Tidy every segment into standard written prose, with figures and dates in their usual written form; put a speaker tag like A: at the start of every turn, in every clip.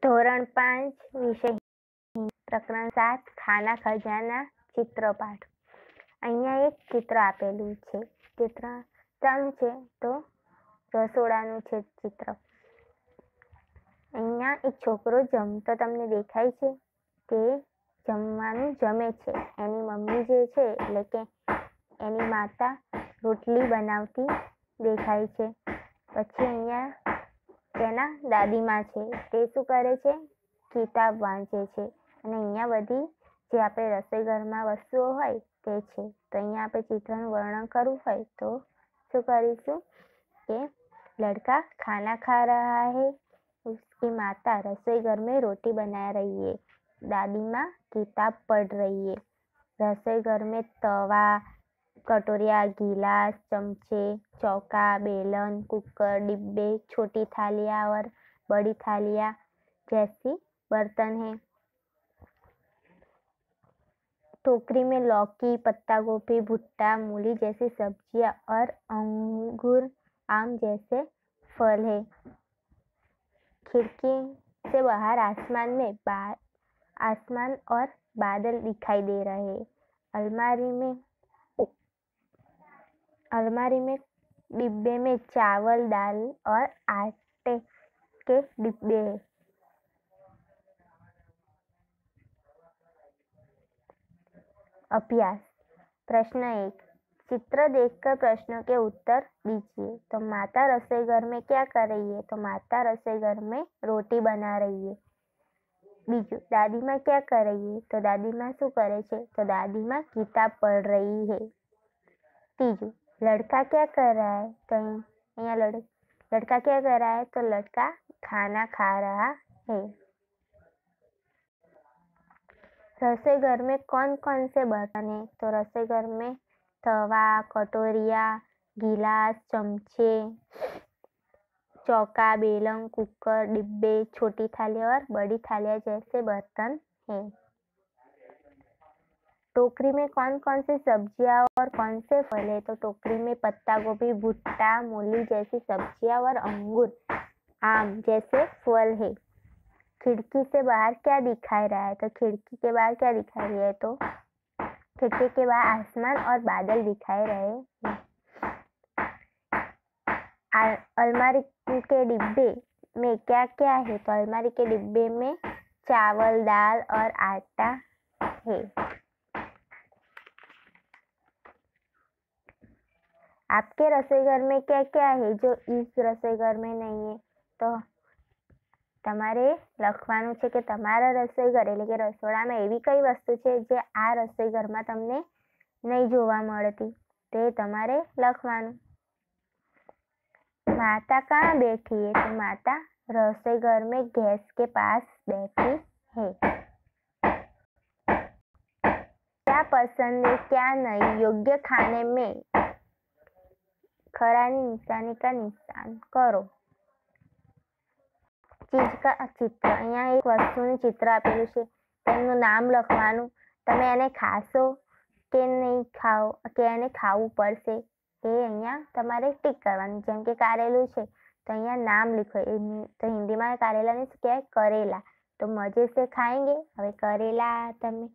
A: ધોરણ 5 વિષય પ્રકરણ 7 ખાના ખજાના ચિત્રપાઠ। અહીંયા એક ચિત્ર આપેલું છે। ચિત્ર ચાલુ છે તો રસોડાનું છે ચિત્ર। અહીંયા એક છોકરો જમતો તમને દેખાય છે કે જમવાનું જમે છે। એની મમ્મી જે છે એટલે કે એની માતા રોટલી બનાવતી દેખાય છે। પછી અહીંયા તેના દાદીમાં છે તે શું કરે છે? કિતાબ વાંચે છે। અને અહીંયા બધી જે આપણે રસોઈ ઘરમાં વસ્તુઓ હોય તે છે। તો અહીંયા આપણે ચિત્રનું વર્ણન કરવું હોય તો શું કરીશું કે लड़का खाना खा रहा है, उसकी माता रसोई घर में रोटी बना रही है, दादी माँ किताब पढ़ रही है। रसोई घर में तवा, कटोरिया, गिलास, चमचे, चौका, बेलन, कुकर, डिब्बे, छोटी थालियाँ और बड़ी थालियाँ जैसी बर्तन हैं। टोकरी में लौकी, पत्ता गोभी, भुट्टा, मूली जैसी सब्जियां और अंगूर, आम जैसे फल है। खिड़की से बाहर आसमान और बादल दिखाई दे रहे हैं। अलमारी में डिब्बे में चावल, दाल और आटे के डिब्बे हैं। अभ्यास प्रश्न 1, चित्र देखकर प्रश्नों के उत्तर दीजिए। तो माता रसोई घर में क्या कर रही है? तो माता रसोई घर में रोटी बना रही है। बीजू, दादी माँ क्या कर रही है? तो दादी माँ शू करे छे? तो दादी माँ किताब पढ़ रही है। तीजू, लड़का क्या कर रहा है? तो यहाँ लड़का क्या कर रहा है? तो लड़का खाना खा रहा है। रसोई घर में कौन कौन से बर्तन हैं? तो रसोई घर में तवा, कटोरिया, गिलास, चमचे, चौका, बेलन, कुकर, डिब्बे, छोटी थालियाँ और बड़ी थालियाँ जैसे बर्तन हैं। टोकरी में कौन कौन सी सब्जियां और कौन से फल है? तो टोकरी में पत्ता गोभी, भुट्टा, मूली जैसी सब्जियां और अंगूर, आम जैसे फल है। खिड़की से बाहर क्या दिखाई रहा है? तो खिड़की के बाहर क्या दिखाई रही है? तो खिड़की के बाहर आसमान और बादल दिखाई रहे हैं। अलमारी के डिब्बे में क्या क्या है? तो अलमारी के डिब्बे में चावल, दाल और आटा है। आपके रसोई घर में क्या क्या है जो इस रसोई घर में नहीं है? तो તમારે લખવાનું છે કે તમારા રસોઈ ઘર એટલે કે રસોડામાં એવી કઈ વસ્તુ છે જે આ રસોઈ ઘરમાં તમને નહીં જોવા મળતી તે તમારે લખવાનું। माता कहाँ बैठी है? तो माता रसोई घर में गैस के पास बैठी है। क्या पसंद है क्या नहीं? योग्य खाने में खरानी निशानी का निशान करो। चीज का चित्र, અહીંયા એક વસ્તુનું ચિત્ર આપેલું છે તેમનું નામ લખવાનું। તમે એને ખાશો કે નહીં ખાઓ કે એને ખાવું પડશે એ અહીંયા તમારે ટીક કરવાનું। જેમ કે કારેલું છે તો અહીંયા નામ લીખો। તો હિન્દીમાં કારેલાને શું કહેવાય? કરેલા। તો મजे से खाएंगे। હવે કરેલા તમે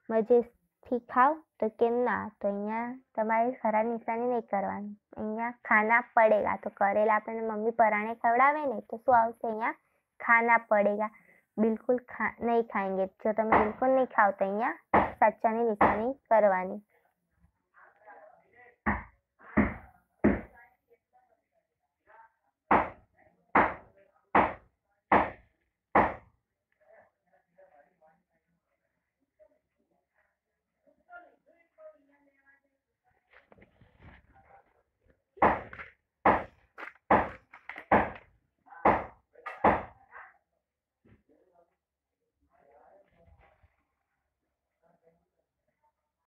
A: મજેથી ખાઓ તો કે ના, તો અહીંયા તમારે ખરા નિશાની નહીં કરવાની। અહીંયા ખાના પડેગા, તો કરેલા આપણને મમ્મી પરાણે ખવડાવે ને તો શું આવશે? અહીંયા खाना पड़ेगा। बिल्कुल नहीं खाएंगे। जो તમે બિલકુલ નહીં ખાવ તો અહીંયા સાચાની નિશાની કરવાની।